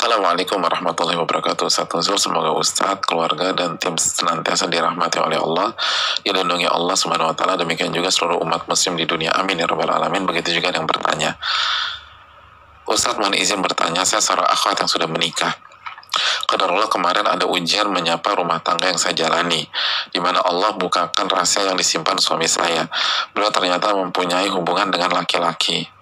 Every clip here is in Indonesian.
Assalamualaikum warahmatullahi wabarakatuh. Ustaz Nuzul, semoga Ustaz, keluarga, dan tim senantiasa dirahmati oleh Allah, dilindungi Allah Subhanahu wa Ta'ala. Demikian juga seluruh umat Muslim di dunia. Amin ya rabbal alamin. Begitu juga yang bertanya. Ustaz, mohon izin bertanya. Saya seorang akhwat yang sudah menikah. Qadarullah, kemarin ada ujian menyapa rumah tangga yang saya jalani, di mana Allah bukakan rahasia yang disimpan suami saya. Beliau ternyata mempunyai hubungan dengan laki-laki.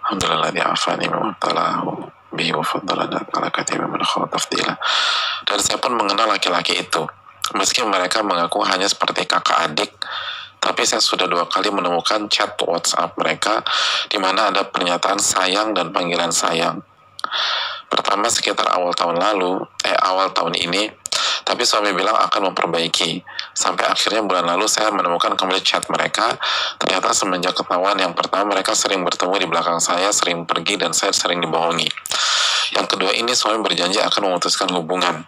Alhamdulillah di'afani mimabtalahu bihi wa faddalana ala katsiri min tafdila. Dan saya pun mengenal laki-laki itu. Meski mereka mengaku hanya seperti kakak adik, tapi saya sudah 2 kali menemukan chat WhatsApp mereka di mana ada pernyataan sayang dan panggilan sayang. Pertama sekitar awal tahun ini, tapi suami bilang akan memperbaiki. Sampai akhirnya bulan lalu saya menemukan kembali chat mereka. Ternyata semenjak ketahuan yang pertama, mereka sering bertemu di belakang saya, sering pergi, dan saya sering dibohongi. Yang kedua ini, suami berjanji akan memutuskan hubungan.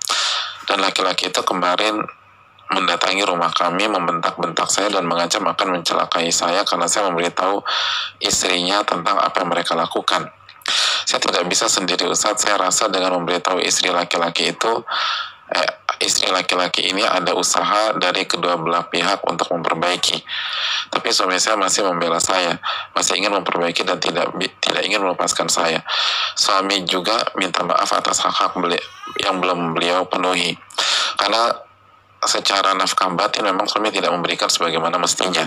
Dan laki-laki itu kemarin mendatangi rumah kami, membentak-bentak saya dan mengancam akan mencelakai saya karena saya memberitahu istrinya tentang apa yang mereka lakukan. Saya tidak bisa sendiri, Ustaz. Saya rasa dengan memberitahu istri laki-laki ini ada usaha dari kedua belah pihak untuk memperbaiki. Tapi suami saya masih membela saya, masih ingin memperbaiki dan tidak ingin melepaskan saya. Suami juga minta maaf atas hak-hak yang belum beliau penuhi. Karena secara nafkah batin memang suami tidak memberikan sebagaimana mestinya.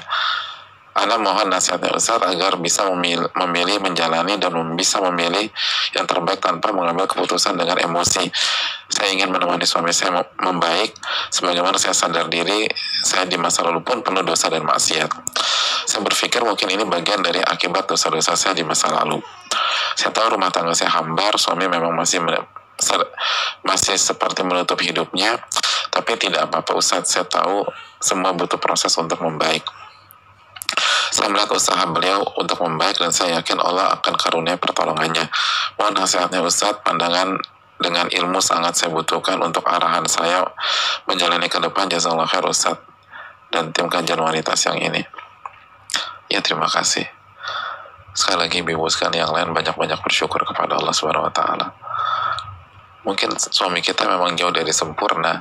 Ana mohon nasihatnya Ustaz agar bisa memilih menjalani dan bisa memilih yang terbaik tanpa mengambil keputusan dengan emosi. Saya ingin menemani suami saya membaik, sebagaimana saya sadar diri saya di masa lalu pun penuh dosa dan maksiat. Saya berpikir mungkin ini bagian dari akibat dosa-dosa saya di masa lalu. Saya tahu rumah tangga saya hambar, suami memang masih seperti menutup hidupnya, tapi tidak apa-apa Ustaz, saya tahu semua butuh proses untuk membaik. Saya melihat usaha beliau untuk membaik dan saya yakin Allah akan karunia pertolongannya. Mohon nasihatnya Ustaz, pandangan dengan ilmu sangat saya butuhkan untuk arahan saya menjalani ke depan. Jazakallahu khair Ustaz dan tim kajian wanita siang ini. Ya, terima kasih. Sekali lagi ibu sekalian yang lain banyak-banyak bersyukur kepada Allah Subhanahu wa Ta'ala. Mungkin suami kita memang jauh dari sempurna,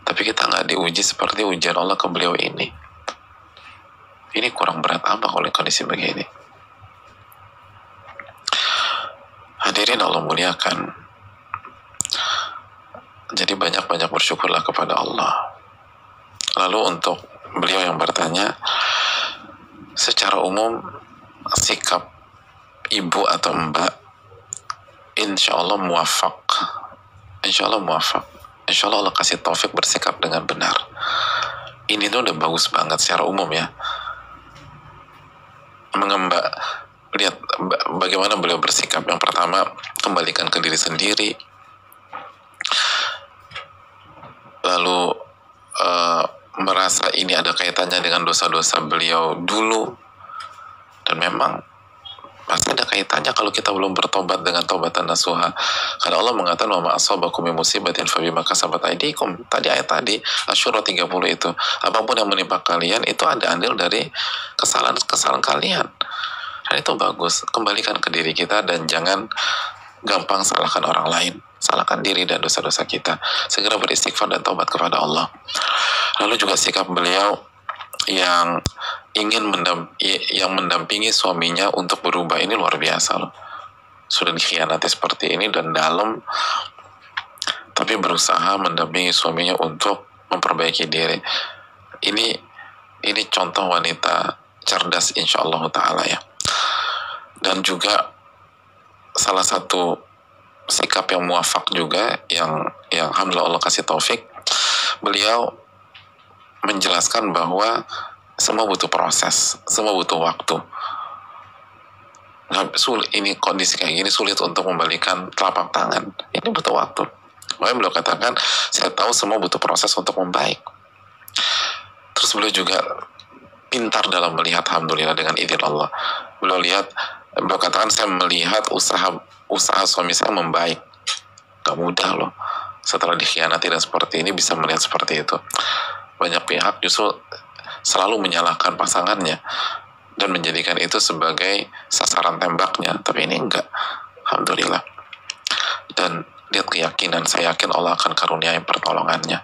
tapi kita nggak diuji seperti ujian Allah ke beliau ini. Ini kurang berat apa kalau kondisi begini? Hadirin Allah muliakan. Jadi banyak-banyak bersyukurlah kepada Allah. Lalu untuk beliau yang bertanya, secara umum sikap ibu atau mbak insya Allah muwafaq. Insya Allah muwafaq. Insya Allah Allah kasih taufik bersikap dengan benar. Ini tuh udah bagus banget secara umum ya. Lihat bagaimana beliau bersikap. Yang pertama, kembalikan ke diri sendiri, lalu merasa ini ada kaitannya dengan dosa-dosa beliau dulu, dan memang pasti ada kaitannya kalau kita belum bertobat dengan taubatan nasuha. Karena Allah mengatakan wa ma asabakum min musibatin fabima kasabat aydikum. Tadi ayat tadi Asy-Syura 30 itu, apapun yang menimpa kalian itu ada andil dari kesalahan kalian. Dan itu bagus. Kembalikan ke diri kita dan jangan gampang salahkan orang lain. Salahkan diri dan dosa-dosa kita. Segera beristighfar dan taubat kepada Allah. Lalu juga sikap beliau yang ingin mendampingi suaminya untuk berubah, ini luar biasa loh. Sudah dikhianati seperti ini dan dalam, tapi berusaha mendampingi suaminya untuk memperbaiki diri. Ini contoh wanita cerdas insyaallah ta'ala ya. Dan juga salah satu sikap yang muafak juga yang alhamdulillah Allah kasih taufik, beliau menjelaskan bahwa semua butuh proses, semua butuh waktu. Ini kondisi kayak gini sulit untuk membalikan telapak tangan. Ini butuh waktu. Makanya beliau katakan, saya tahu semua butuh proses untuk membaik. Terus beliau juga pintar dalam melihat, alhamdulillah dengan izin Allah. Beliau katakan, saya melihat usaha suami saya membaik. Gak mudah loh. Setelah dikhianati dan seperti ini bisa melihat seperti itu. Banyak pihak justru selalu menyalahkan pasangannya dan menjadikan itu sebagai sasaran tembaknya, tapi ini enggak. keyakinan, saya yakin Allah akan karuniai pertolongannya.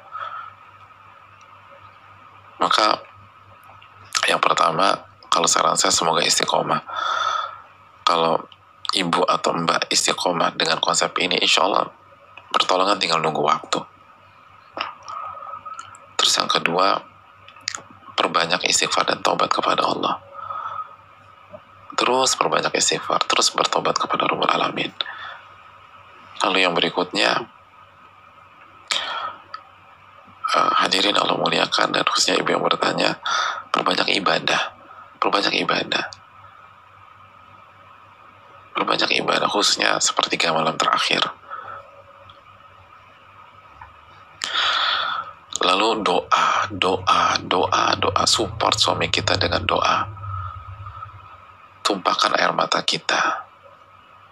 Maka yang pertama, kalau saran saya semoga istiqomah. Kalau ibu atau mbak istiqomah dengan konsep ini, insya Allah pertolongan tinggal nunggu waktu. Terus yang kedua, perbanyak istighfar dan taubat kepada Allah. Terus perbanyak istighfar, terus bertobat kepada Rabbul Alamin. Lalu yang berikutnya, hadirin Allah muliakan, dan khususnya ibu yang bertanya, perbanyak ibadah. Perbanyak ibadah. Perbanyak ibadah, khususnya sepertiga malam terakhir. Lalu doa, support suami kita dengan doa. Tumpahkan air mata kita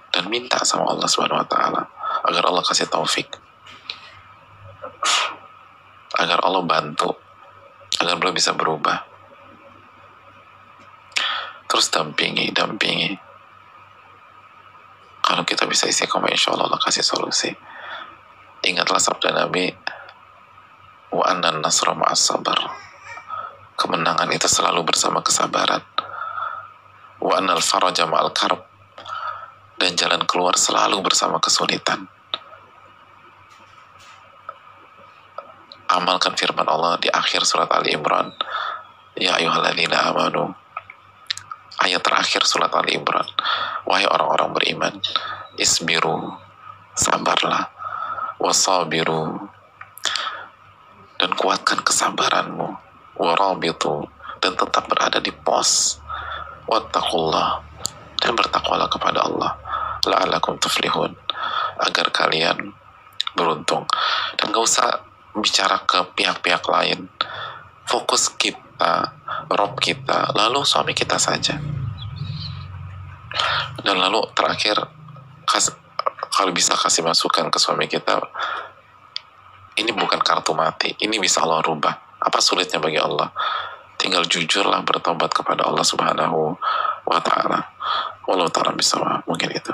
dan minta sama Allah Subhanahu wa taala agar Allah kasih taufik, agar Allah bantu, agar beliau bisa berubah. Terus dampingi. Kalau kita bisa istiqomah, insya Allah kasih solusi. Ingatlah sabda Nabi, wa annan nasra ma'as sabar. Kemenangan itu selalu bersama kesabaran. Wa annal faraja ma'al karb. Dan jalan keluar selalu bersama kesulitan. Amalkan firman Allah di akhir surat Ali Imran. Ya ayyuhalladzina amanu. Ayat terakhir surat Ali Imran. Wahai orang-orang beriman, isbiru, sabarlah, wasabiru, dan kuatkan kesabaranmu, warabitu, dan tetap berada di pos, wattaqullah, dan bertakwalah kepada Allah, la'alakum tuflihun, agar kalian beruntung. Dan gak usah bicara ke pihak-pihak lain. Fokus kita, Rob kita, lalu suami kita saja. Dan lalu terakhir, kalau bisa kasih masukan ke suami kita, ini bukan kartu mati, ini bisa Allah rubah. Apa sulitnya bagi Allah? Tinggal jujurlah bertobat kepada Allah Subhanahu wa ta'ala. Wallahu ta'ala bisawab. Mungkin itu.